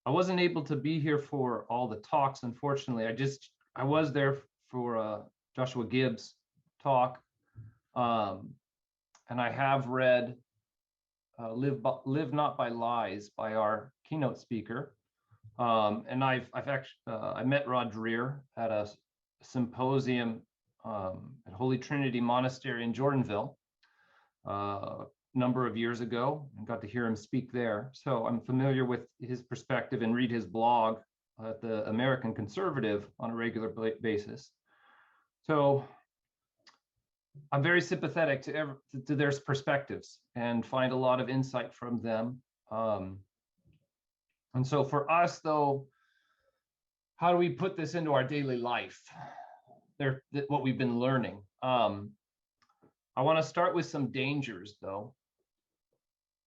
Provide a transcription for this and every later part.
I wasn't able to be here for all the talks, unfortunately. I was there for Joshua Gibbs' talk, and I have read "Live Not by Lies" by our keynote speaker, and I've actually I met Rod Dreher at a symposium at Holy Trinity Monastery in Jordanville a number of years ago, and got to hear him speak there. So I'm familiar with his perspective and read his blog at the American Conservative on a regular basis. So I'm very sympathetic to their perspectives and find a lot of insight from them. And so for us, though, how do we put this into our daily life? What we've been learning. I want to start with some dangers, though,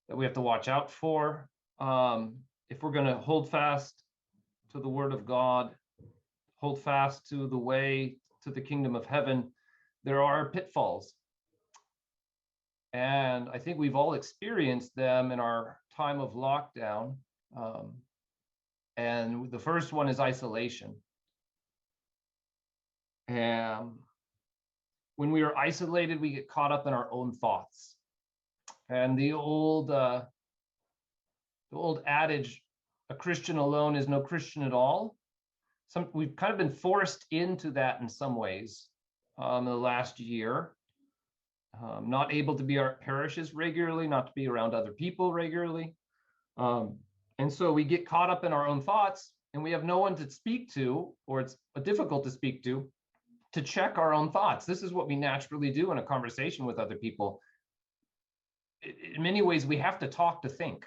that we have to watch out for. If we're going to hold fast to the Word of God, hold fast to the way to the kingdom of heaven, there are pitfalls. And I think we've all experienced them in our time of lockdown. And the first one is isolation. And when we are isolated, we get caught up in our own thoughts. And the old adage, a Christian alone is no Christian at all. We've kind of been forced into that in some ways in the last year. Not able to be our parishes regularly, not to be around other people regularly. And so we get caught up in our own thoughts, and we have no one to speak to, or it's difficult to speak to check our own thoughts. This is what we naturally do in a conversation with other people. In many ways, we have to talk to think.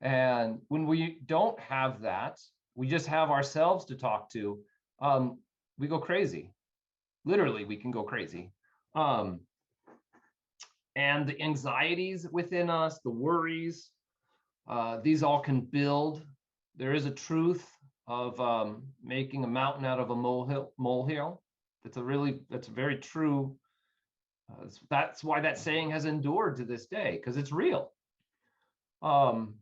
And when we don't have that, we just have ourselves to talk to, we go crazy. Literally, we can go crazy. And the anxieties within us, the worries, these all can build. There is a truth of making a mountain out of a molehill. That's very true. That's why that saying has endured to this day, because it's real. And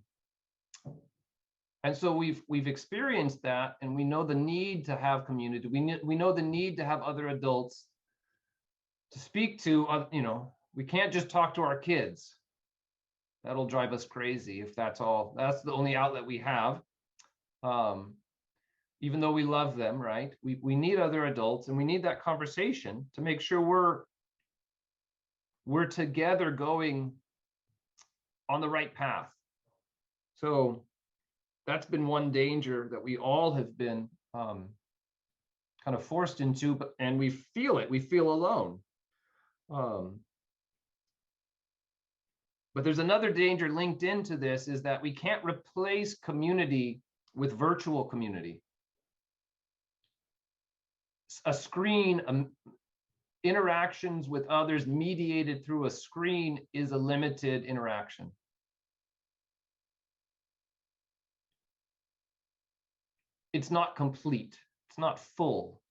so we've experienced that, and we know the need to have community. We know the need to have other adults to speak to. We can't just talk to our kids. That'll drive us crazy if that's the only outlet we have. Even though we love them, right? We need other adults, and we need that conversation to make sure we're together going on the right path. So that's been one danger that we all have been kind of forced into, and we feel it. We feel alone. But there's another danger linked into this, is that we can't replace community with virtual community. A screen, interactions with others mediated through a screen is a limited interaction. It's not complete. It's not full.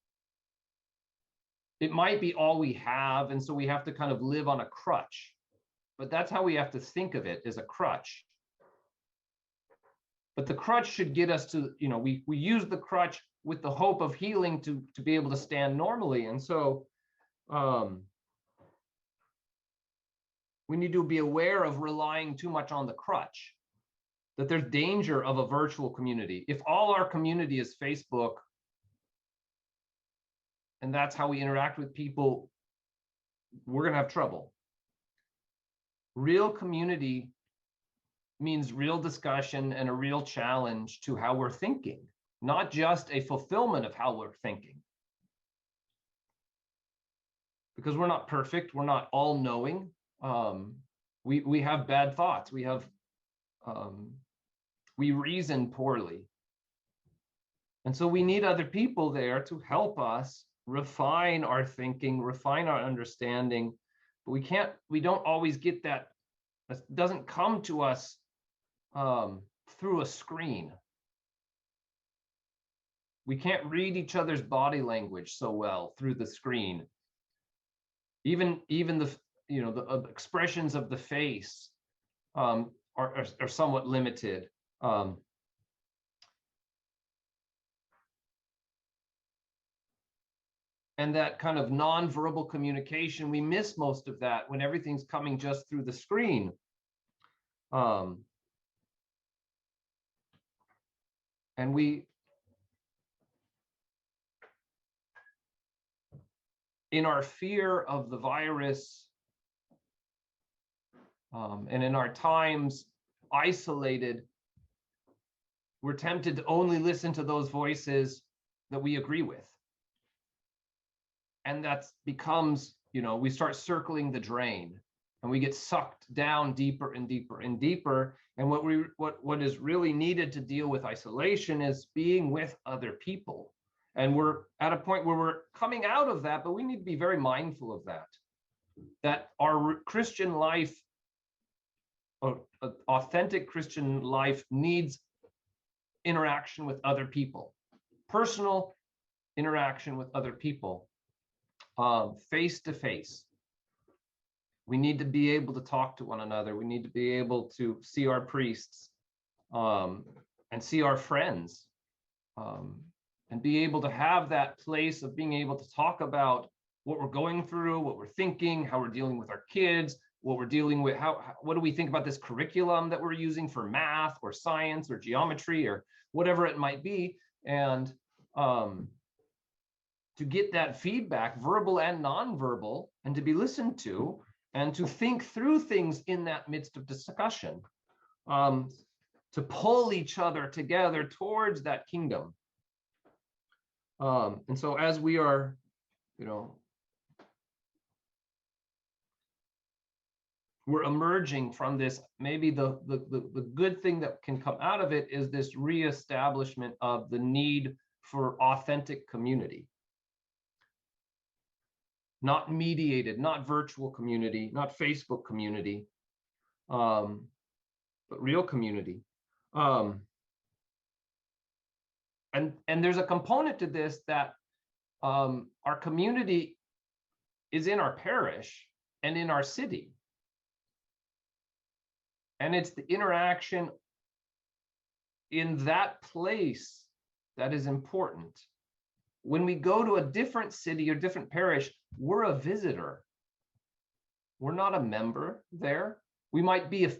It might be all we have, and so we have to kind of live on a crutch. But that's how we have to think of it, as a crutch. But the crutch should get us to, we use the crutch with the hope of healing to be able to stand normally. And so we need to be aware of relying too much on the crutch, that there's danger of a virtual community. If all our community is Facebook, and that's how we interact with people, we're going to have trouble. Real community means real discussion and a real challenge to how we're thinking, not just a fulfillment of how we're thinking. Because we're not perfect, we're not all knowing. We have bad thoughts. We reason poorly. And so we need other people there to help us refine our thinking, refine our understanding. But we don't always get that. That doesn't come to us through a screen. We can't read each other's body language so well through the screen. Even the the expressions of the face are are somewhat limited. And that kind of nonverbal communication, we miss most of that when everything's coming just through the screen. And we, in our fear of the virus, and in our times isolated, we're tempted to only listen to those voices that we agree with. And that becomes, we start circling the drain, and we get sucked down deeper and deeper and deeper. And what is really needed to deal with isolation is being with other people. And we're at a point where we're coming out of that, but we need to be very mindful of that our Christian life, authentic Christian life, needs interaction with other people, personal interaction with other people, face to face. We need to be able to talk to one another. We need to be able to see our priests, and see our friends, and be able to have that place of being able to talk about what we're going through, what we're thinking, how we're dealing with our kids, what we're dealing with, what do we think about this curriculum that we're using for math or science or geometry or whatever it might be. And to get that feedback, verbal and nonverbal, and to be listened to, and to think through things in that midst of discussion, to pull each other together towards that kingdom. And so as we are, we're emerging from this, maybe the good thing that can come out of it is this reestablishment of the need for authentic community. Not mediated, not virtual community, not Facebook community, but real community. And there's a component to this that our community is in our parish and in our city. And it's the interaction in that place that is important. When we go to a different city or different parish, we're a visitor. We're not a member there. We might be, if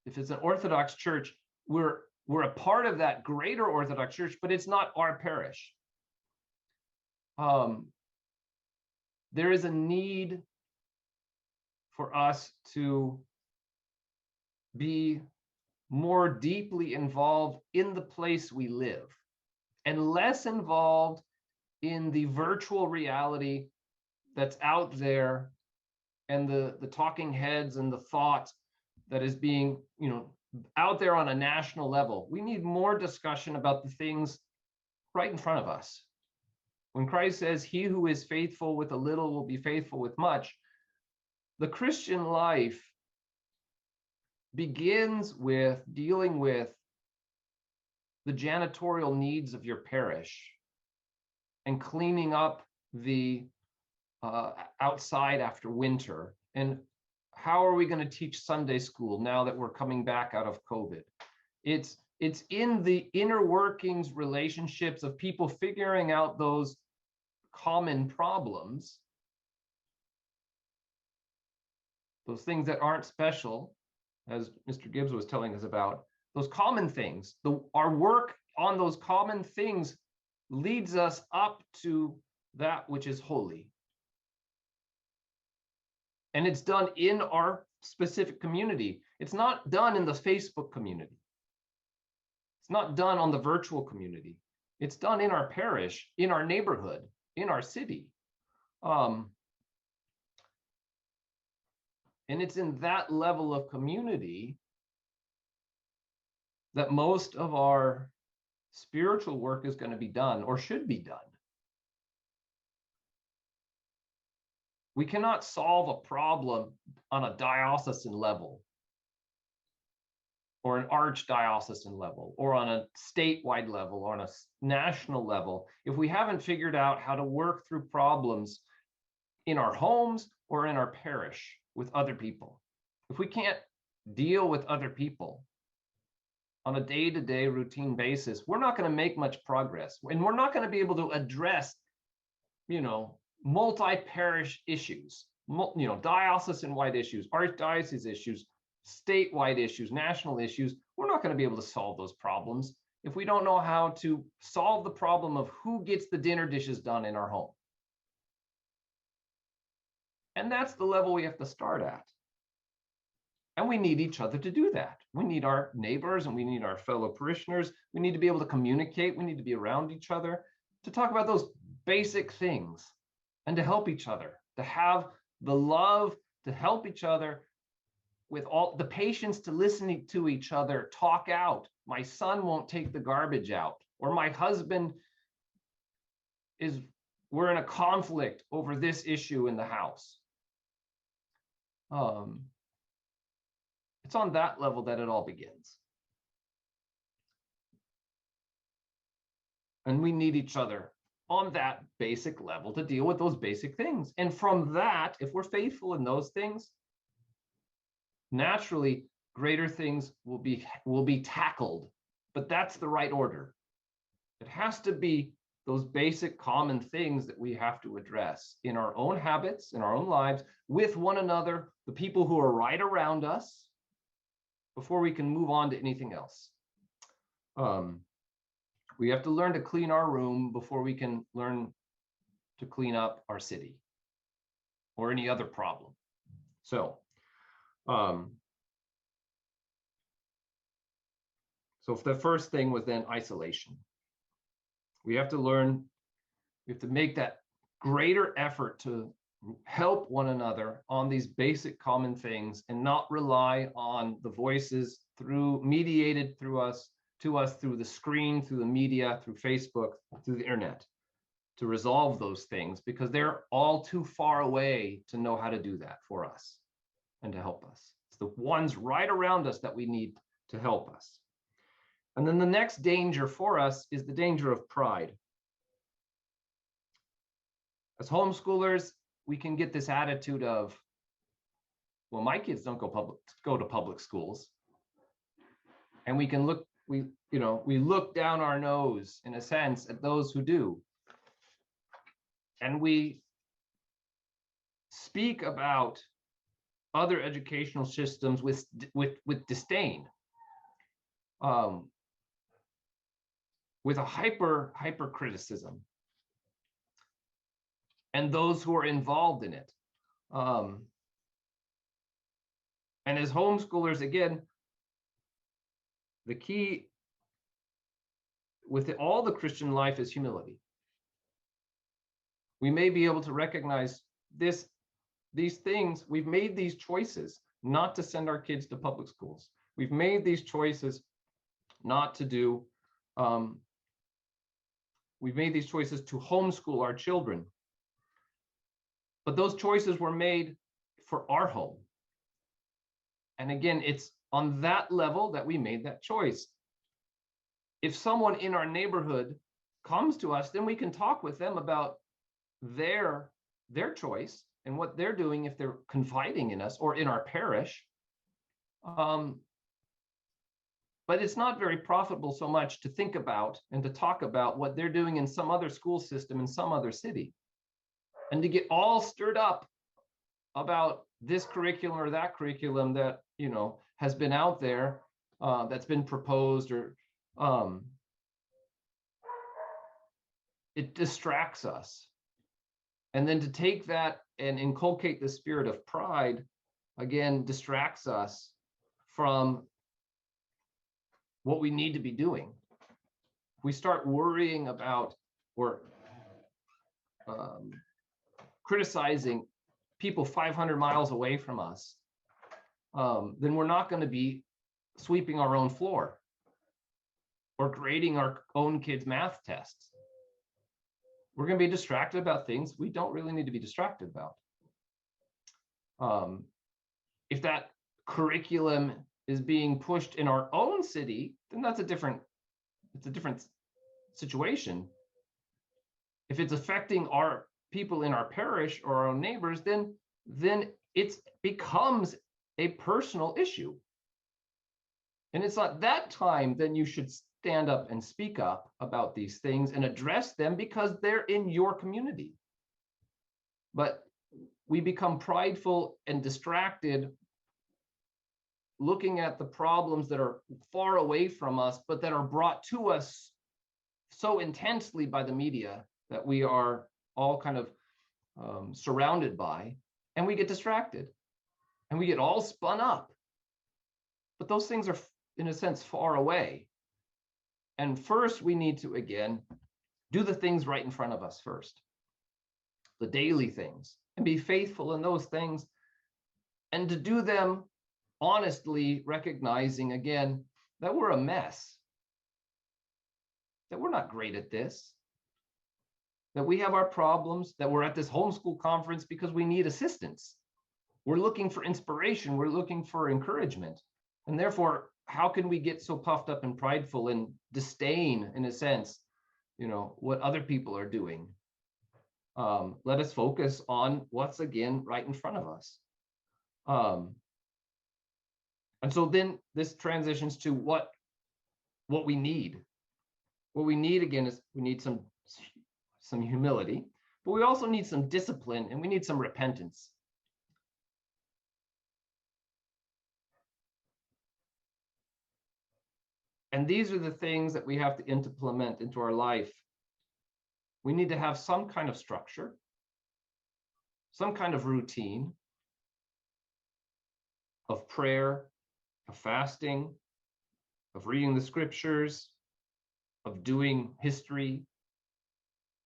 it's an Orthodox church, we're a part of that greater Orthodox church, but it's not our parish. There is a need for us to be more deeply involved in the place we live, and less involved in the virtual reality that's out there, and the talking heads and the thought that is being, out there on a national level. We need more discussion about the things right in front of us. When Christ says, "He who is faithful with a little will be faithful with much," the Christian life begins with dealing with the janitorial needs of your parish and cleaning up the outside after winter. And how are we going to teach Sunday school now that we're coming back out of COVID? It's in the inner workings, relationships of people figuring out those common problems, those things that aren't special, as Mr. Gibbs was telling us about, those common things. Our work on those common things leads us up to that which is holy. And it's done in our specific community. It's not done in the Facebook community. It's not done on the virtual community. It's done in our parish, in our neighborhood, in our city. And it's in that level of community that most of our spiritual work is going to be done, or should be done. We cannot solve a problem on a diocesan level, or an archdiocesan level, or on a statewide level, or on a national level, if we haven't figured out how to work through problems in our homes or in our parish with other people. if we can't deal with other people on a day-to-day routine basis, we're not going to make much progress, and we're not going to be able to address, multi-parish issues, diocesan-wide issues, archdiocese issues, statewide issues, national issues. We're not going to be able to solve those problems if we don't know how to solve the problem of who gets the dinner dishes done in our home. And that's the level we have to start at. And we need each other to do that. We need our neighbors and we need our fellow parishioners. We need to be able to communicate. We need to be around each other to talk about those basic things and to help each other, to have the love to help each other, with all the patience to listen to each other talk out. My son won't take the garbage out, or my husband we're in a conflict over this issue in the house. It's on that level that it all begins. And we need each other on that basic level to deal with those basic things. And from that, if we're faithful in those things, naturally greater things will be tackled. But that's the right order. It has to be those basic common things that we have to address in our own habits, in our own lives, with one another, the people who are right around us, before we can move on to anything else. We have to learn to clean our room before we can learn to clean up our city or any other problem. So if the first thing was then isolation. We have to make that greater effort to help one another on these basic common things and not rely on the voices mediated to us through the screen, through the media, through Facebook, through the internet, to resolve those things, because they're all too far away to know how to do that for us and to help us. It's the ones right around us that we need to help us. And then the next danger for us is the danger of pride. As homeschoolers, we can get this attitude of, well, my kids don't go to public schools. And we look down our nose, in a sense, at those who do. And we speak about other educational systems with disdain, with a hyper criticism, and those who are involved in it. And as homeschoolers, again, the key with all the Christian life is humility. We may be able to recognize these things. We've made these choices not to send our kids to public schools. We've made these choices not to do, we've made these choices to homeschool our children. But those choices were made for our home. And again, it's on that level that we made that choice. If someone in our neighborhood comes to us, then we can talk with them about their choice and what they're doing if they're confiding in us or in our parish. But it's not very profitable so much to think about and to talk about what they're doing in some other school system in some other city, and to get all stirred up about this curriculum or that curriculum that has been out there, that's been proposed, or it distracts us. And then to take that and inculcate the spirit of pride, again, distracts us from what we need to be doing. If we start worrying about or criticizing people 500 miles away from us, then we're not going to be sweeping our own floor or grading our own kids' math tests. We're going to be distracted about things we don't really need to be distracted about. If that curriculum is being pushed in our own city, then it's a different situation. If it's affecting our people in our parish or our own neighbors, then it becomes a personal issue. And it's at that time then you should stand up and speak up about these things and address them because they're in your community. But we become prideful and distracted looking at the problems that are far away from us, but that are brought to us so intensely by the media that we are all kind of surrounded by, and we get distracted and we get all spun up. But those things are, in a sense, far away. And first, we need to, again, do the things right in front of us first, the daily things, and be faithful in those things, and to do them honestly, recognizing, again, that we're a mess, that we're not great at this, that we have our problems, that we're at this homeschool conference because we need assistance. We're looking for inspiration. We're looking for encouragement. And therefore, how can we get so puffed up and prideful and disdain, in a sense, what other people are doing? Let us focus on what's, again, right in front of us. And so then this transitions to what we need. What we need, again, is we need some humility, but we also need some discipline, and we need some repentance. And these are the things that we have to implement into our life. We need to have some kind of structure, some kind of routine of prayer, of fasting, of reading the scriptures, of doing history,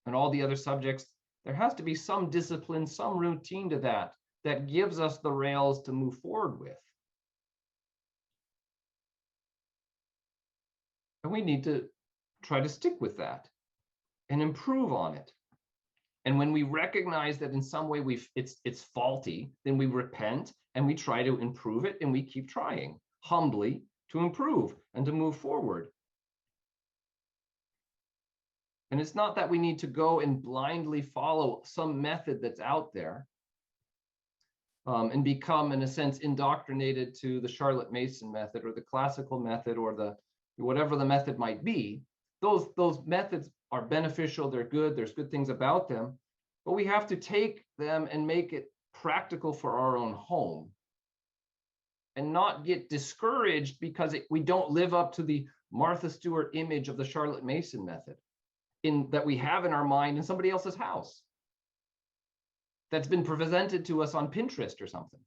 and all the other subjects. There has to be some discipline, some routine to that gives us the rails to move forward with. And we need to try to stick with that and improve on it. And when we recognize that in some way it's faulty, then we repent and we try to improve it, and we keep trying humbly to improve and to move forward. And it's not that we need to go and blindly follow some method that's out there and become, in a sense, indoctrinated to the Charlotte Mason method or the classical method or the whatever the method might be. Those methods are beneficial, they're good, there's good things about them, but we have to take them and make it practical for our own home and not get discouraged because we don't live up to the Martha Stewart image of the Charlotte Mason method that we have in our mind in somebody else's house that's been presented to us on Pinterest or something.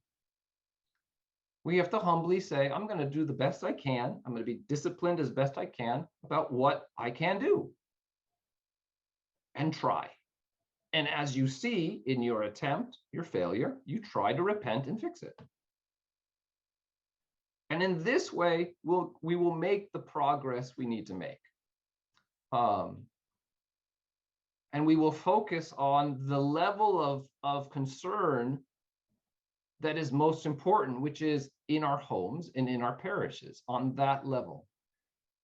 We have to humbly say, I'm going to do the best I can. I'm going to be disciplined as best I can about what I can do and try. And as you see in your attempt, your failure, you try to repent and fix it. And in this way, we will make the progress we need to make. And we will focus on the level of concern that is most important, which is in our homes and in our parishes, on that level.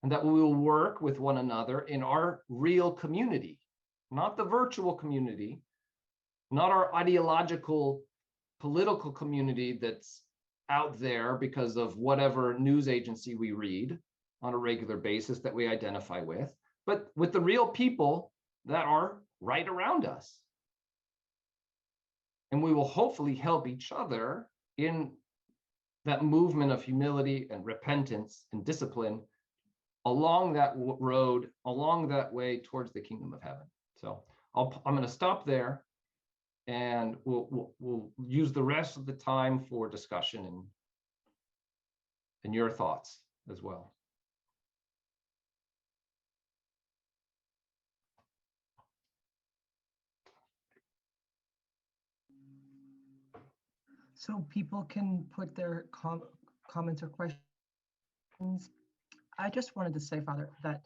And that we will work with one another in our real community, not the virtual community, not our ideological, political community that's out there because of whatever news agency we read on a regular basis that we identify with, but with the real people that are right around us. And we will hopefully help each other in that movement of humility and repentance and discipline along that road, along that way towards the kingdom of heaven. So I'm going to stop there, and we'll use the rest of the time for discussion and your thoughts as well. So people can put their comments or questions. I just wanted to say, Father, that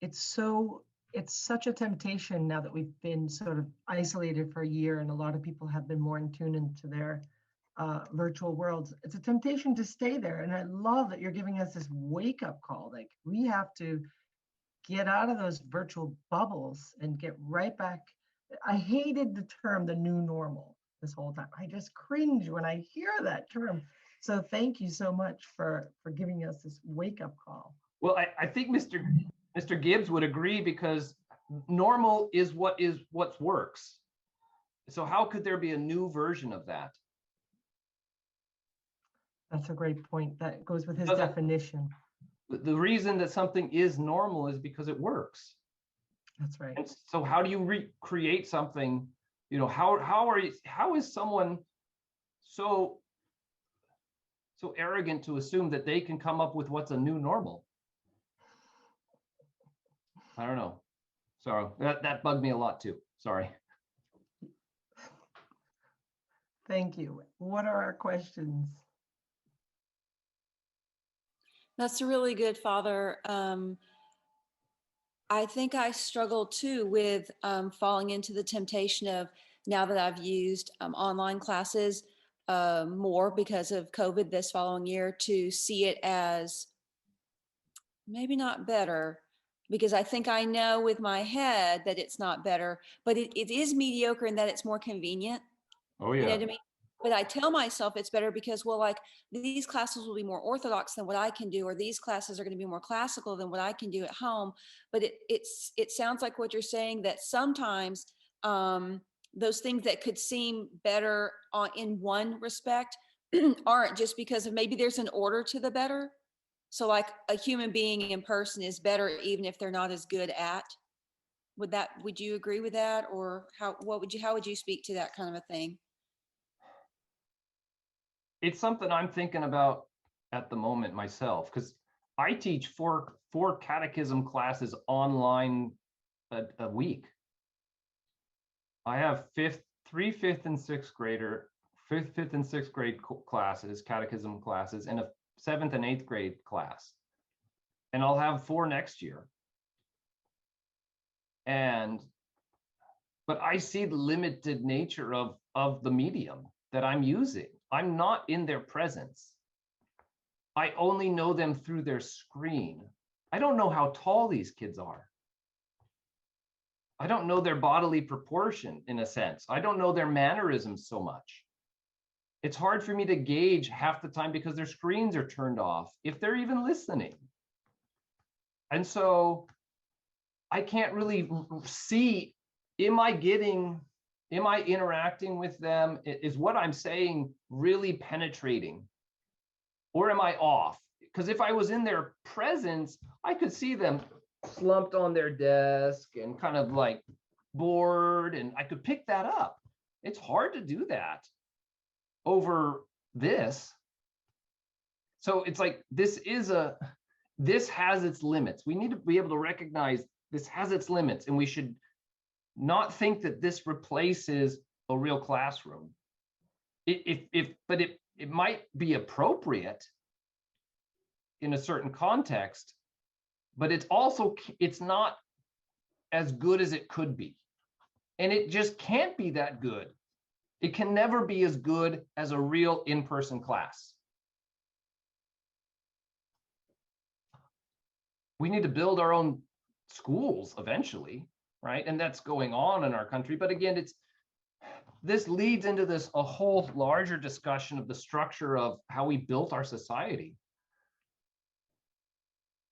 it's such a temptation now that we've been sort of isolated for a year, and a lot of people have been more in tune into their virtual worlds. It's a temptation to stay there. And I love that you're giving us this wake-up call. Like, we have to get out of those virtual bubbles and get right back. I hated the term the new normal this whole time. I just cringe when I hear that term. So thank you so much for giving us this wake-up call. Well, I think Mr. Gibbs would agree, because normal is what works. So how could there be a new version of that? That's a great point. That goes with his Doesn't- definition. The reason that something is normal is because it works. That's right. And so how do you recreate something? You know, how is someone so arrogant to assume that they can come up with what's a new normal? I don't know. Sorry, that bugged me a lot too. Sorry. Thank you. What are our questions? That's really good, Father. I think I struggle too with falling into the temptation of, now that I've used online classes more because of COVID this following year, to see it as maybe not better, because I think I know with my head that it's not better, but it is mediocre in that it's more convenient. Oh You know yeah. what I mean? But I tell myself it's better because, well, like, these classes will be more orthodox than what I can do, or these classes are going to be more classical than what I can do at home. But it sounds like what you're saying, that sometimes those things that could seem better in one respect aren't, just because of maybe there's an order to the better. So like a human being in person is better even if they're not as good at. Would you agree with that? Or how would you speak to that kind of a thing? It's something I'm thinking about at the moment myself, because I teach four catechism classes online a week. I have three fifth and sixth grade classes, catechism classes, and a 7th and 8th grade class. And I'll have 4 next year. But I see the limited nature of the medium that I'm using. I'm not in their presence. I only know them through their screen. I don't know how tall these kids are. I don't know their bodily proportion, in a sense. I don't know their mannerisms so much. It's hard for me to gauge half the time because their screens are turned off, if they're even listening. And so I can't really see, am I interacting with them? Is what I'm saying really penetrating? Or am I off? Because if I was in their presence, I could see them slumped on their desk and kind of like bored, and I could pick that up. It's hard to do that over this. So it's like, this has its limits. We need to be able to recognize this has its limits, and we should not think that this replaces a real classroom. But it might be appropriate in a certain context, but it's not as good as it could be. And it just can't be that good. It can never be as good as a real in-person class. We need to build our own schools eventually, right? And that's going on in our country. But again, this leads into a whole larger discussion of the structure of how we built our society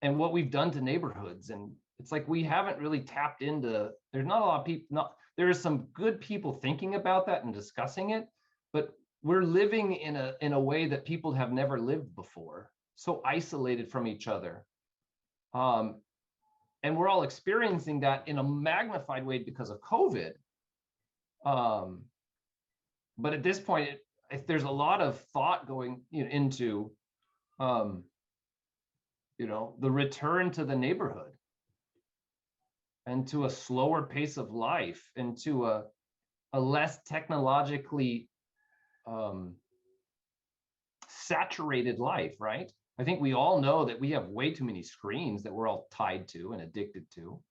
and what we've done to neighborhoods. And it's like, we haven't really tapped into, there's not a lot of people, there are some good people thinking about that and discussing it, but we're living in a way that people have never lived before, so isolated from each other. And we're all experiencing that in a magnified way because of COVID. But at this point, there's a lot of thought going into the return to the neighborhood and to a slower pace of life and to a less technologically saturated life, right? I think we all know that we have way too many screens that we're all tied to and addicted to.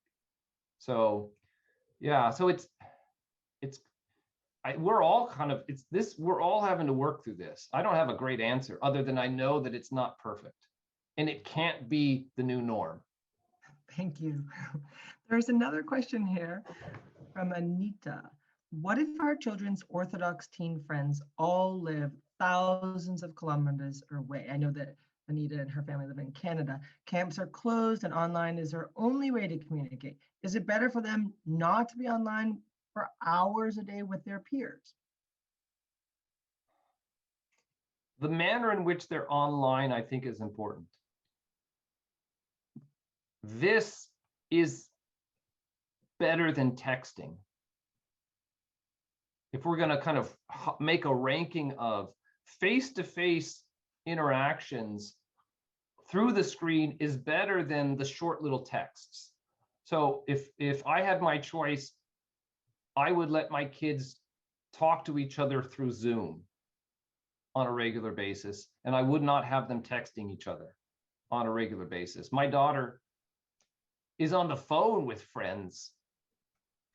So yeah, so we're all having to work through this. I don't have a great answer other than I know that it's not perfect and it can't be the new norm. Thank you. There's another question here from Anita. What if our children's Orthodox teen friends all live thousands of kilometers away. I know that Anita and her family live in Canada. Camps are closed and online is their only way to communicate. Is it better for them not to be online for hours a day with their peers? The manner in which they're online, I think, is important. This is better than texting. If we're going to kind of make a ranking of face-to-face interactions through the screen is better than the short little texts. So if I had my choice, I would let my kids talk to each other through Zoom on a regular basis, and I would not have them texting each other on a regular basis. My daughter is on the phone with friends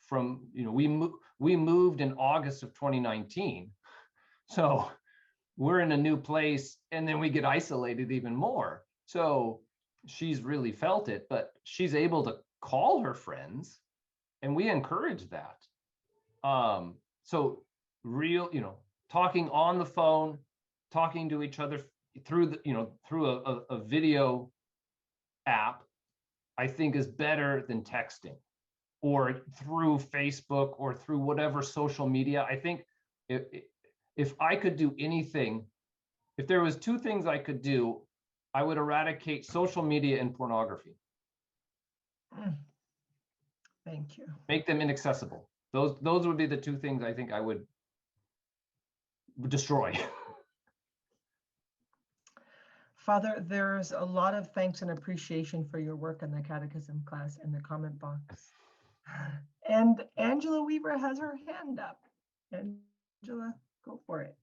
from, we moved in August of 2019. So we're in a new place and then we get isolated even more. So she's really felt it, but she's able to call her friends and we encourage that. So real, talking on the phone, talking to each other through through a video app, I think is better than texting or through Facebook or through whatever social media. I think if I could do anything, if there was two things I could do, I would eradicate social media and pornography. Thank you. Make them inaccessible. Those would be the two things I think I would destroy. Father, there's a lot of thanks and appreciation for your work in the catechism class in the comment box. And Angela Weaver has her hand up. Angela, go for it.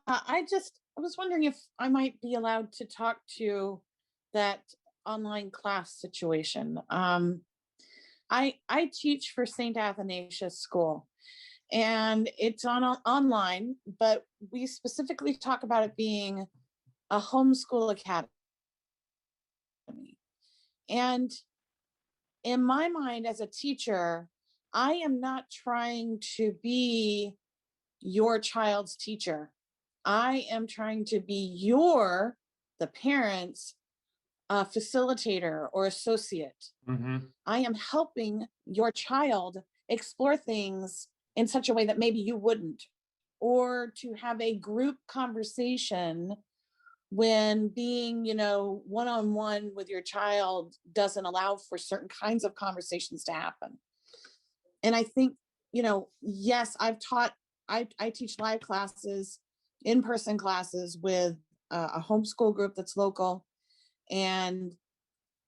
I was wondering if I might be allowed to talk to that online class situation. I teach for St. Athanasius School, and it's online, but we specifically talk about it being a homeschool academy. And in my mind as a teacher, I am not trying to be your child's teacher. I am trying to be the parent's facilitator or associate. Mm-hmm. I am helping your child explore things in such a way that maybe you wouldn't, or to have a group conversation when being, one-on-one with your child doesn't allow for certain kinds of conversations to happen. And I think, yes, I teach live classes, in-person classes with a homeschool group that's local. And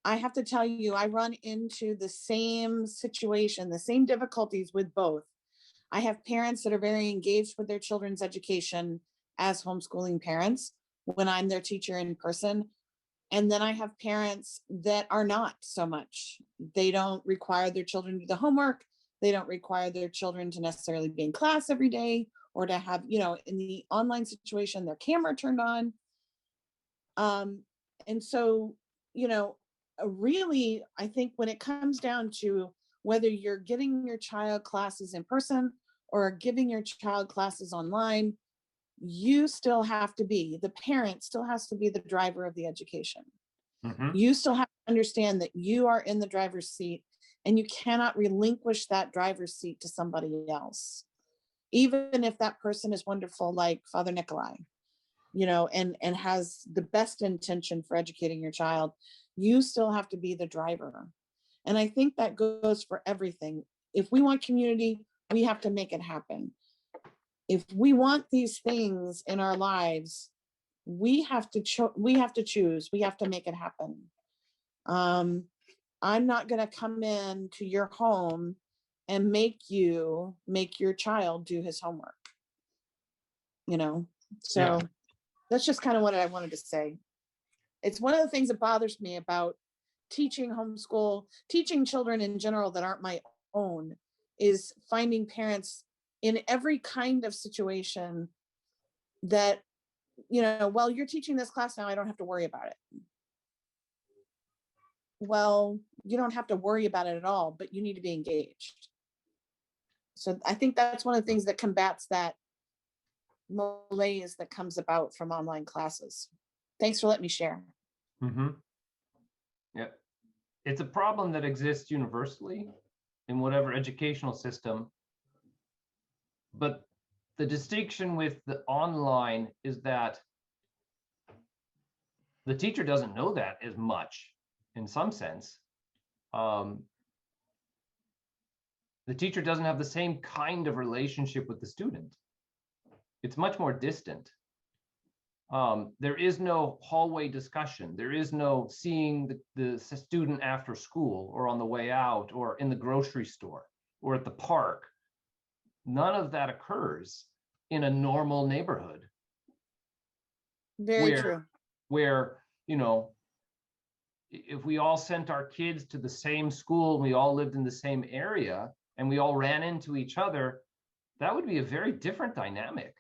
I have to tell you, I run into the same situation, the same difficulties with both. I have parents that are very engaged with their children's education as homeschooling parents when I'm their teacher in person. And then I have parents that are not so much. They don't require their children to do the homework. They don't require their children to necessarily be in class every day or to have, in the online situation, their camera turned on. And so, really, I think when it comes down to whether you're giving your child classes in person or giving your child classes online, the parent still has to be the driver of the education. Mm-hmm. You still have to understand that you are in the driver's seat and you cannot relinquish that driver's seat to somebody else. Even if that person is wonderful, like Father Nikolai, and has the best intention for educating your child, you still have to be the driver. And I think that goes for everything. If we want community, we have to make it happen. If we want these things in our lives, we have to choose, we have to make it happen. I'm not going to come in to your home and make your child do his homework, so yeah. That's just kind of what I wanted to say. It's one of the things that bothers me about teaching homeschool, teaching children in general that aren't my own, is finding parents in every kind of situation that, well, you're teaching this class now, I don't have to worry about it. Well, you don't have to worry about it at all, but you need to be engaged. So I think that's one of the things that combats that malaise that comes about from online classes. Thanks for letting me share. Mm-hmm. Yeah, it's a problem that exists universally in whatever educational system. But the distinction with the online is that the teacher doesn't know that as much in some sense. The teacher doesn't have the same kind of relationship with the student. It's much more distant. There is no hallway discussion. There is no seeing the student after school or on the way out or in the grocery store or at the park. None of that occurs in a normal neighborhood. Very true. Where, you know, if we all sent our kids to the same school, we all lived in the same area, and we all ran into each other, that would be a very different dynamic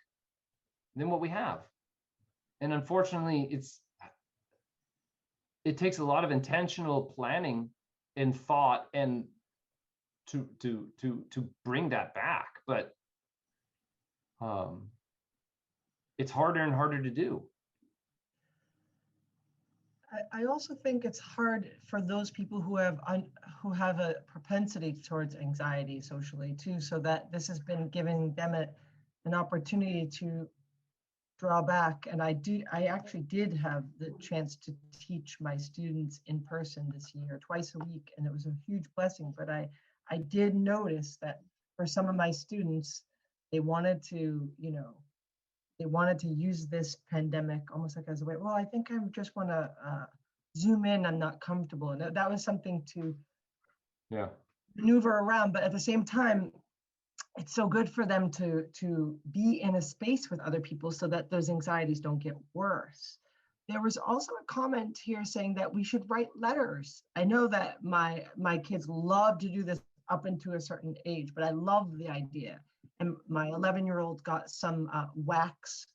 than what we have. And unfortunately, it takes a lot of intentional planning and thought and to bring that back. But it's harder and harder to do. I also think it's hard for those people who have a propensity towards anxiety socially too, so that this has been giving them an opportunity to draw back. And I actually did have the chance to teach my students in person this year, twice a week, and it was a huge blessing. But I did notice that for some of my students, they wanted to, you know, they wanted to use this pandemic almost like as a way, well, I think I just want to Zoom in, I'm not comfortable. And that was something to maneuver around. But at the same time, it's so good for them to be in a space with other people so that those anxieties don't get worse. There was also a comment here saying that we should write letters. I know that my kids love to do this up into a certain age, but I love the idea. And my 11-year-old got some wax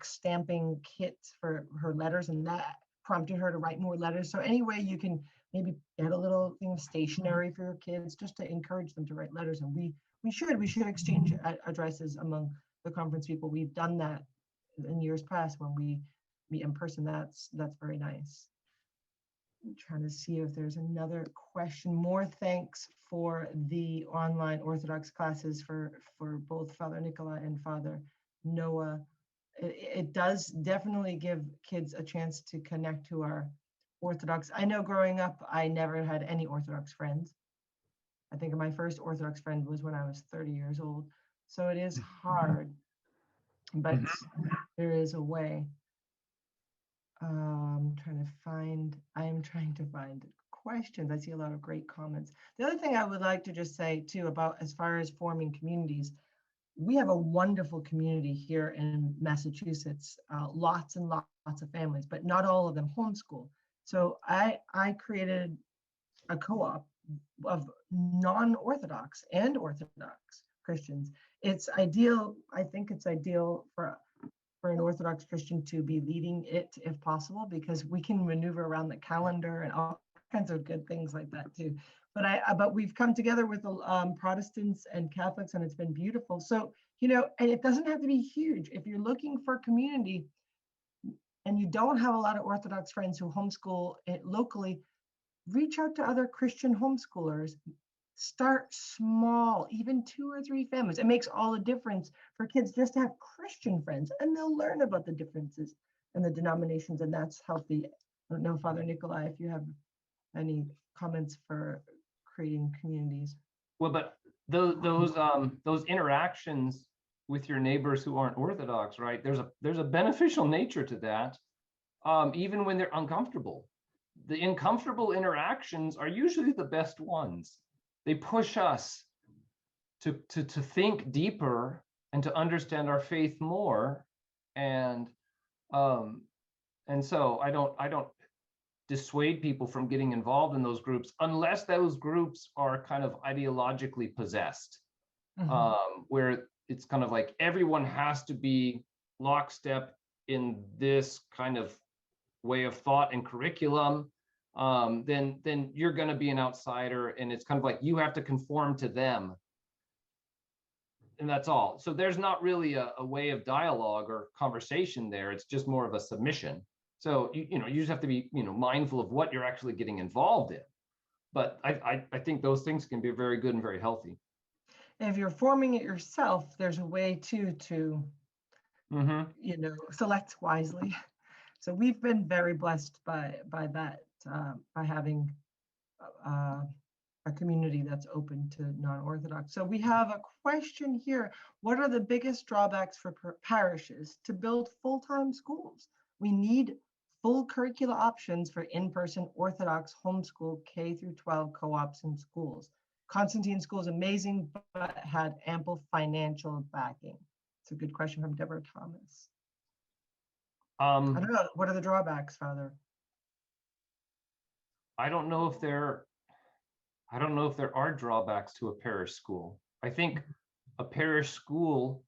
stamping kits for her letters, and that prompted her to write more letters. So anyway, you can maybe get a little thing of stationery for your kids just to encourage them to write letters. And we should exchange addresses among the conference people. We've done that in years past when we meet in person. That's very nice. I'm trying to see if there's another question. More thanks for the online Orthodox classes for both Father Nikolai and Father Noah. It does definitely give kids a chance to connect to our Orthodox. I know growing up, I never had any Orthodox friends. I think my first Orthodox friend was when I was 30 years old. So it is hard, but there is a way. I'm trying to find questions. I see a lot of great comments. The other thing I would like to just say too about as far as forming communities, we have a wonderful community here in Massachusetts, lots and lots of families, but not all of them homeschool. So I created a co-op of non-Orthodox and Orthodox Christians. It's ideal. I think it's ideal for an Orthodox Christian to be leading it if possible, because we can maneuver around the calendar and all kinds of good things like that too. But we've come together with Protestants and Catholics, and it's been beautiful. So, you know, and it doesn't have to be huge. If you're looking for community and you don't have a lot of Orthodox friends who homeschool it locally, reach out to other Christian homeschoolers. Start small, even 2 or 3 families. It makes all the difference for kids just to have Christian friends, and they'll learn about the differences and the denominations, and that's healthy. I don't know, Father Nikolai, if you have any comments for creating communities. Well, but those interactions with your neighbors who aren't Orthodox, right? There's a beneficial nature to that, even when they're uncomfortable. The uncomfortable interactions are usually the best ones. They push us to think deeper and to understand our faith more, and so I don't dissuade people from getting involved in those groups unless those groups are kind of ideologically possessed, where it's kind of like everyone has to be lockstep in this kind of way of thought and curriculum. Then you're going to be an outsider, and it's kind of like you have to conform to them. and that's all. So there's not really a way of dialogue or conversation there. It's just more of a submission. So you just have to be mindful of what you're actually getting involved in. But I think those things can be very good and very healthy. If you're forming it yourself, there's a way to select wisely. So we've been very blessed by that, by having a community that's open to non-Orthodox. So we have a question here. What are the biggest drawbacks for parishes to build full-time schools? We need full curricular options for in-person Orthodox homeschool K through 12 co-ops and schools. Constantine School is amazing, but had ample financial backing. It's a good question from Deborah Thomas. I don't know. What are the drawbacks, Father? I don't know if there are drawbacks to a parish school. I think a parish school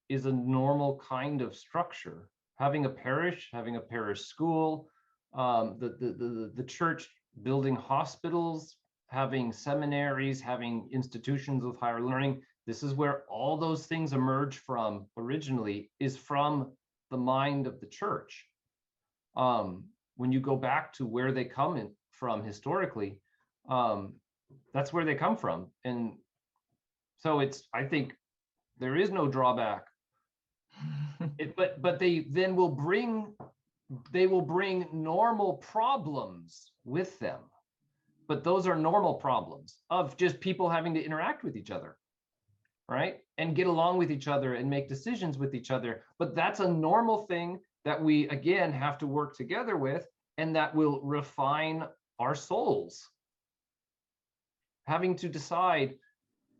is a normal kind of structure. Having a parish school, the church building hospitals, having seminaries, having institutions of higher learning. This is where all those things emerge from originally, is from the mind of the church. When you go back to where they come from historically, that's where they come from. And so I think there is no drawback. But they then will bring normal problems with them. But those are normal problems of just people having to interact with each other, right? And get along with each other and make decisions with each other. But that's a normal thing that we, again, have to work together with, and that will refine our souls. Having to decide,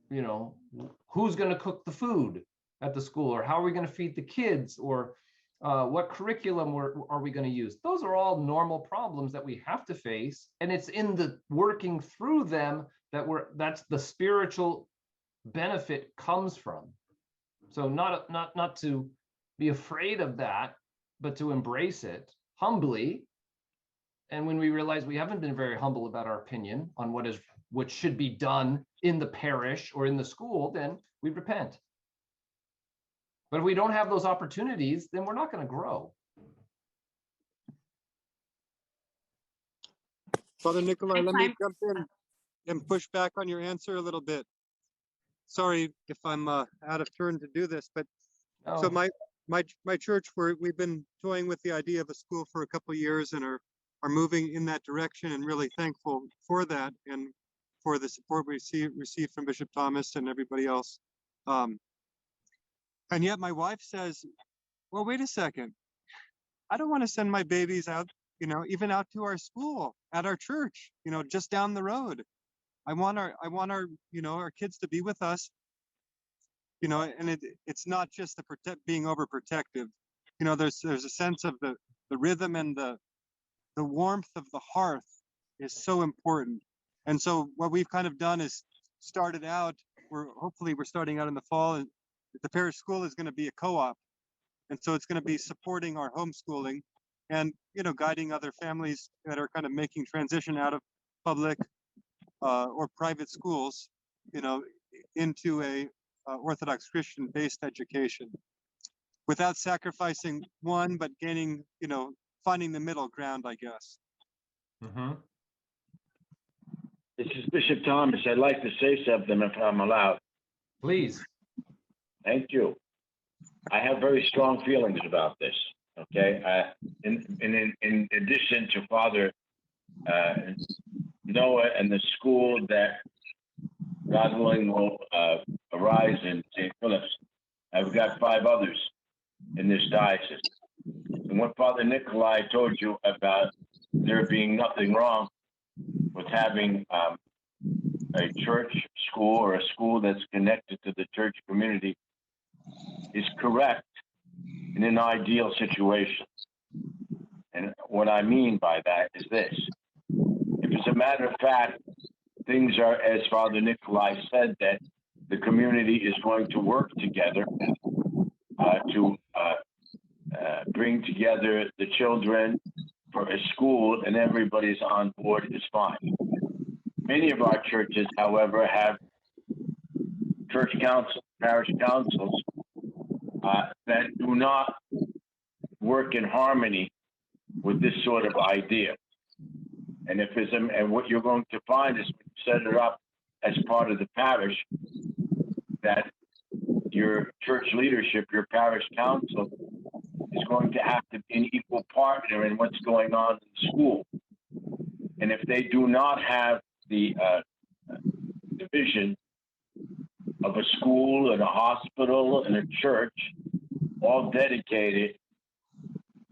who's going to cook the food at the school, or how are we going to feed the kids, or what curriculum are we going to use? Those are all normal problems that we have to face, and it's in the working through them that's the spiritual benefit comes from. So not to be afraid of that, but to embrace it humbly. And when we realize we haven't been very humble about our opinion on what should be done in the parish or in the school, then we repent. But if we don't have those opportunities, then we're not going to grow. Father Nikolai, let me jump in and push back on your answer a little bit. Sorry if I'm out of turn to do this, but so my church, we've been toying with the idea of a school for a couple of years and are moving in that direction, and really thankful for that and for the support we received from Bishop Thomas and everybody else. And yet my wife says, well, wait a second. I don't want to send my babies out, even out to our school, at our church, just down the road. I want our our kids to be with us, and it's not just the being overprotective. There's a sense of the rhythm and the warmth of the hearth is so important. And so what we've kind of done is started out, hopefully we're starting out in the fall, and the parish school is going to be a co-op. And so it's going to be supporting our homeschooling and, guiding other families that are kind of making transition out of public or private schools, into a Orthodox Christian based education without sacrificing one, but gaining, finding the middle ground, I guess. Mm-hmm. This is Bishop Thomas. I'd like to say something if I'm allowed. Please. Thank you. I have very strong feelings about this. Okay. In addition to Father Noah and the school that God willing will arise in St. Philip's, I've got 5 others in this diocese. And what Father Nikolai told you about there being nothing wrong with having a church school or a school that's connected to the church community is correct in an ideal situation. And what I mean by that is this. If as a matter of fact, things are, as Father Nikolai said, that the community is going to work together to bring together the children for a school and everybody's on board is fine. Many of our churches, however, have church council, parish councils that do not work in harmony with this sort of idea. And if it's, and what you're going to find is when you set it up as part of the parish, that your church leadership, your parish council, is going to have to be an equal partner in what's going on in the school. And if they do not have the division of a school and a hospital and a church, all dedicated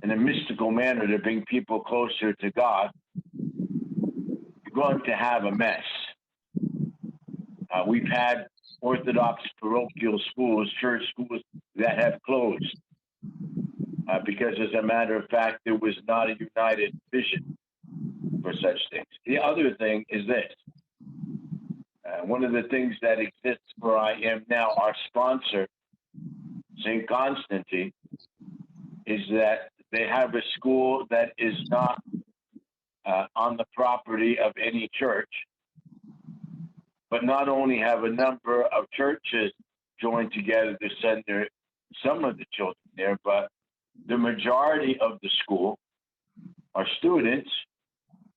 in a mystical manner to bring people closer to God, you're going to have a mess. We've had Orthodox parochial schools, church schools that have closed because, as a matter of fact, there was not a united vision for such things. The other thing is this. One of the things that exists where I am now, our sponsor, St. Constantine, is that they have a school that is not on the property of any church, but not only have a number of churches joined together to send some of the children there, but the majority of the school are students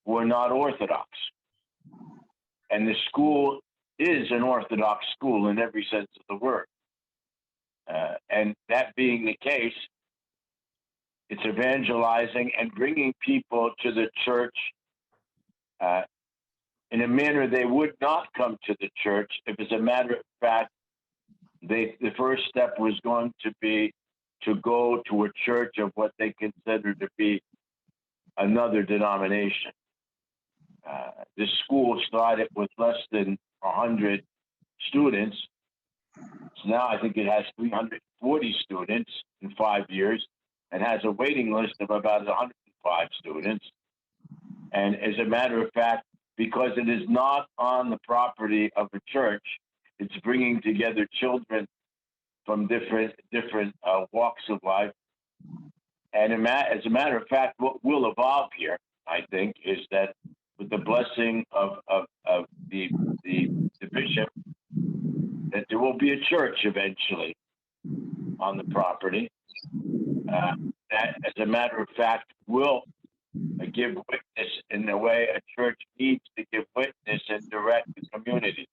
who are not Orthodox. And the school is an Orthodox school in every sense of the word. And that being the case, it's evangelizing and bringing people to the church in a manner they would not come to the church if, as a matter of fact, the first step was going to be to go to a church of what they consider to be another denomination. This school started with less than 100 students. So now I think it has 340 students in 5 years and has a waiting list of about 105 students. And as a matter of fact, because it is not on the property of a church, it's bringing together children from different walks of life. And as a matter of fact, what will evolve here, I think, is that with the blessing of the bishop, that there will be a church eventually on the property that, as a matter of fact, will give witness in the way a church needs to give witness and direct the community.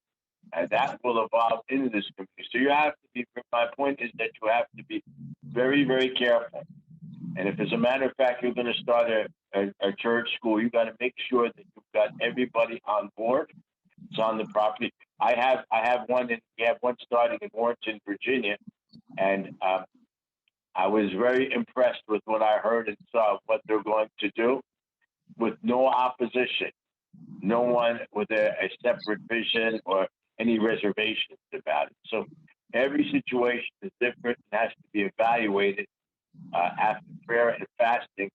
And that will evolve into this community. So you have to be, my point is that you have to be very, very careful. And if, as a matter of fact, you're going to start a church school, you've got to make sure that you've got everybody on board. It's on the property. We have one starting in Warrenton, Virginia, and I was very impressed with what I heard and saw what they're going to do with no opposition, no one with a separate vision or any reservations about it. So every situation is different and has to be evaluated after prayer and fasting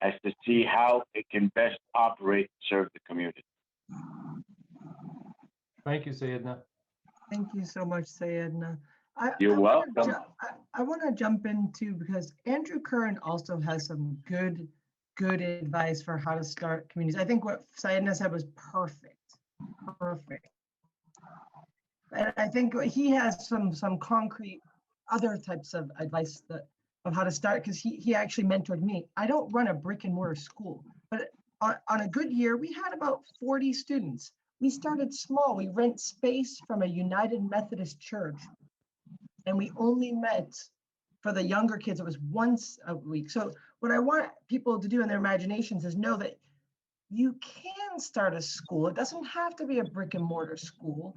as to see how it can best operate and serve the community. Thank you, Sayedna. Thank you so much, Sayedna. You're welcome. I want to jump into, because Andrew Curran also has some good advice for how to start communities. I think what Sayedna said was perfect. And I think he has some concrete other types of advice of how to start, because he actually mentored me. I don't run a brick and mortar school, but on a good year, we had about 40 students. We started small. We rent space from a United Methodist church, and we only met for the younger kids. It was once a week. So what I want people to do in their imaginations is know that you can start a school. It doesn't have to be a brick and mortar school.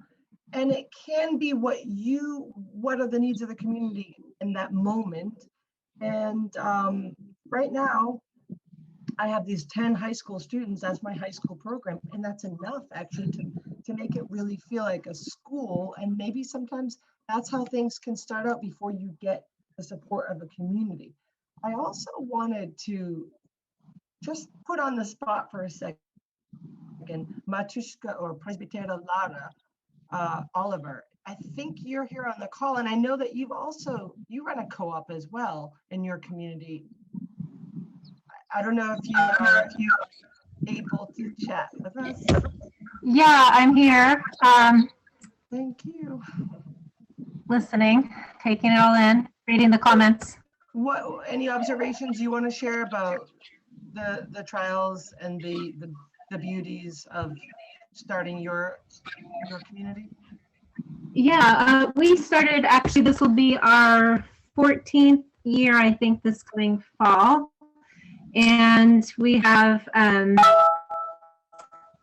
And it can be what are the needs of the community in that moment. And right now, I have these 10 high school students. That's my high school program. And that's enough actually to make it really feel like a school. And maybe sometimes that's how things can start out before you get the support of a community. I also wanted to just put on the spot for a second, Matushka or Presbytera Lara Oliver. I think you're here on the call, and I know that you run a co-op as well in your community. I don't know if you are able to chat with us. Yeah, I'm here. Thank you. listening, taking it all in, reading the comments. What, any observations you want to share about the trials and the beauties of starting your community? Yeah, we started, actually, this will be our 14th year, I think, this coming fall. And we have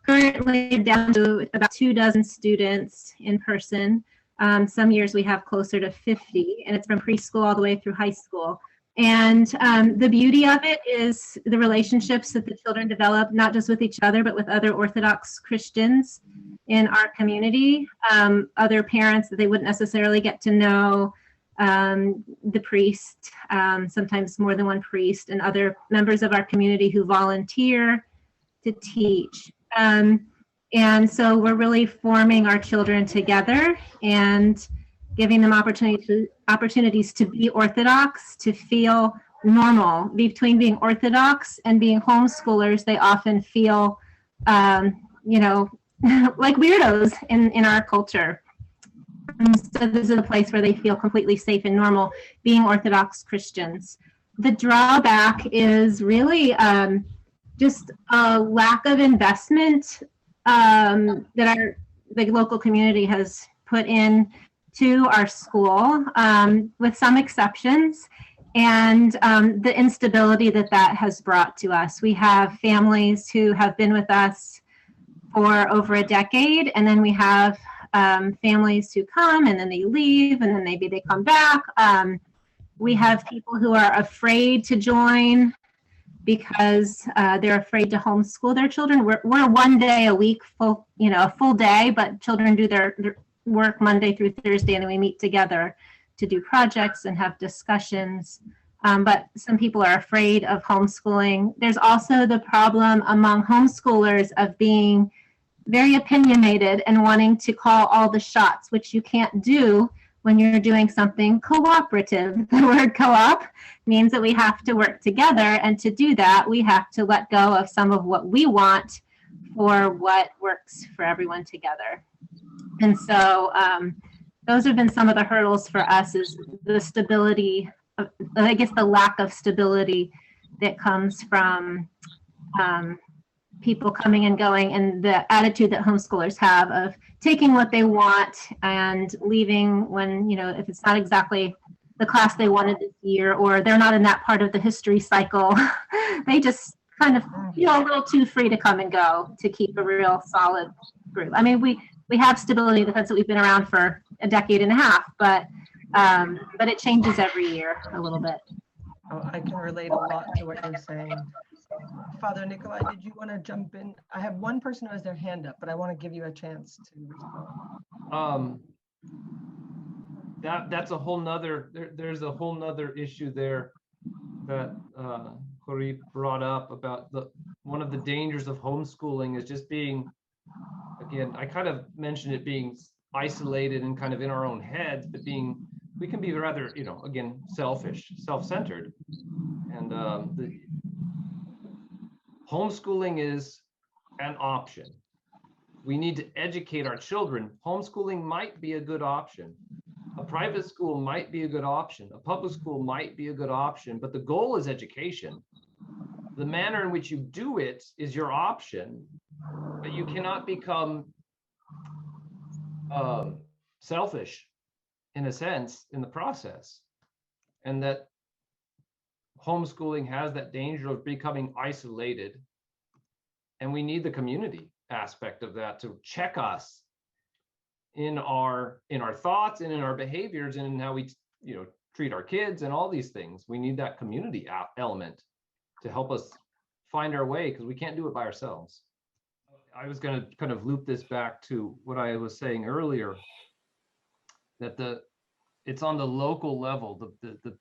currently down to about 24 students in person. Some years we have closer to 50, and it's from preschool all the way through high school. And the beauty of it is the relationships that the children develop, not just with each other, but with other Orthodox Christians in our community, other parents that they wouldn't necessarily get to know, the priest, sometimes more than one priest, and other members of our community who volunteer to teach. And so we're really forming our children together and giving them opportunities to be Orthodox, to feel normal. Between being Orthodox and being homeschoolers, they often feel, you know, like weirdos in our culture. And so this is a place where they feel completely safe and normal being Orthodox Christians. The drawback is really just a lack of investment that the local community has put in to our school, with some exceptions, and the instability that has brought to us. We have families who have been with us for over a decade, and then we have families who come and then they leave, and then maybe they come back. We have people who are afraid to join because they're afraid to homeschool their children. We're 1 day a week, full, you know, a full day, but children do their work Monday through Thursday, and then we meet together to do projects and have discussions. But some people are afraid of homeschooling. There's also the problem among homeschoolers of being very opinionated and wanting to call all the shots, which you can't do when you're doing something cooperative. The word co-op means that we have to work together, and to do that, we have to let go of some of what we want for what works for everyone together. And so those have been some of the hurdles for us, is the stability, I guess the lack of stability that comes from people coming and going, and the attitude that homeschoolers have of taking what they want and leaving when, you know, if it's not exactly the class they wanted this year, or they're not in that part of the history cycle, they just kind of feel a little too free to come and go to keep a real solid group. I mean, we have stability in the sense that we've been around for a decade and a half, but it changes every year a little bit. Oh, I can relate a lot to what you're saying. Father Nikolai, did you want to jump in? I have one person who has their hand up, but I want to give you a chance to respond. That's a whole nother, there's a whole nother issue there that Corey brought up about one of the dangers of homeschooling is just being, again, I kind of mentioned it being isolated and kind of in our own heads, but we can be rather, you know, again, selfish, self-centered. And the homeschooling is an option. We need to educate our children. Homeschooling might be a good option. A private school might be a good option. A public school might be a good option, but the goal is education. The manner in which you do it is your option, but you cannot become selfish in a sense in the process. And that homeschooling has that danger of becoming isolated, and we need the community aspect of that to check us in our thoughts and in our behaviors and in how we, you know, treat our kids and all these things. We need that community element to help us find our way, because we can't do it by ourselves. I was going to kind of loop this back to what I was saying earlier, that it's on the local level, the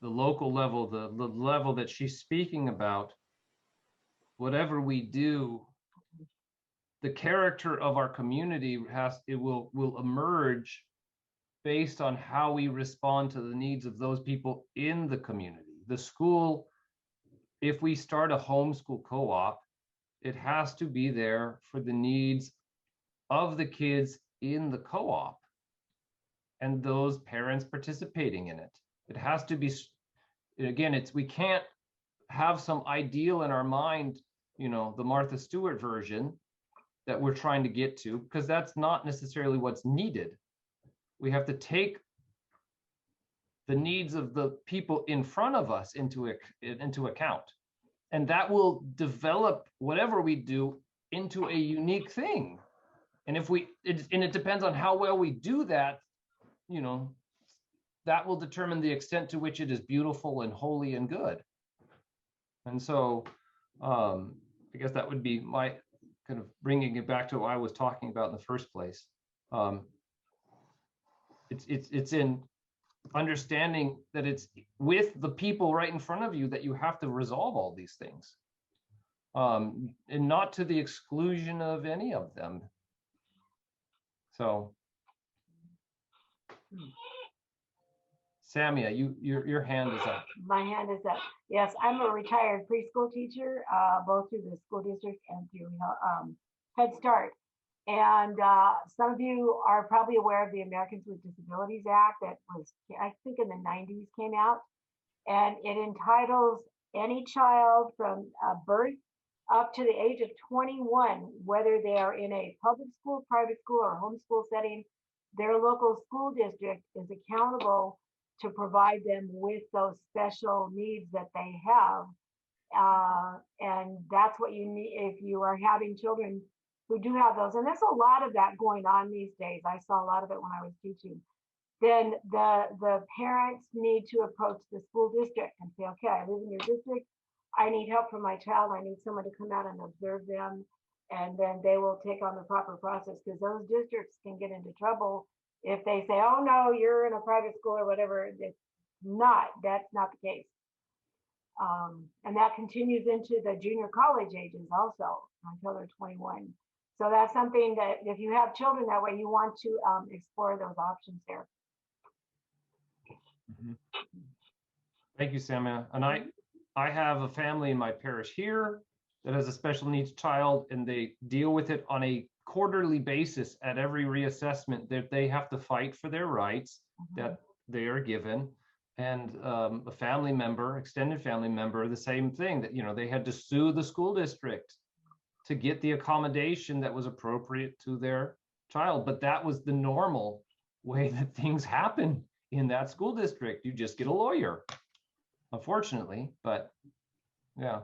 local level, the level that she's speaking about. Whatever we do, the character of our community will emerge based on how we respond to the needs of those people in the community. The school, if we start a homeschool co-op, it has to be there for the needs of the kids in the co-op. and those parents participating in it. It has to be, again, we can't have some ideal in our mind, the Martha Stewart version that we're trying to get to, because that's not necessarily what's needed. We have to take the needs of the people in front of us into account. And that will develop whatever we do into a unique thing. And it depends on how well we do that, that will determine the extent to which it is beautiful and holy and good. And so I guess that would be my kind of bringing it back to what I was talking about in the first place. It's in understanding that it's with the people right in front of you that you have to resolve all these things, and not to the exclusion of any of them. So, Samia, your hand is up. My hand is up. Yes, I'm a retired preschool teacher, both through the school district and through Head Start. And some of you are probably aware of the Americans with Disabilities Act that was, I think, in the 90s came out. And it entitles any child from birth up to the age of 21, whether they are in a public school, private school, or homeschool setting, their local school district is accountable to provide them with those special needs that they have. And that's what you need if you are having children who do have those. And there's a lot of that going on these days. I saw a lot of it when I was teaching. Then the parents need to approach the school district and say, okay, I live in your district. I need help for my child. I need someone to come out and observe them. And then they will take on the proper process, because those districts can get into trouble if they say, oh no, you're in a private school or whatever. That's not the case. And that continues into the junior college ages also until they're 21. So that's something that if you have children that way, you want to explore those options there. Thank you, Samia. And I have a family in my parish here that has a special needs child, and they deal with it on a quarterly basis at every reassessment, that they have to fight for their rights that they are given. And a family member, extended family member, the same thing, that they had to sue the school district to get the accommodation that was appropriate to their child. But that was the normal way that things happen in that school district. You just get a lawyer, unfortunately, but yeah.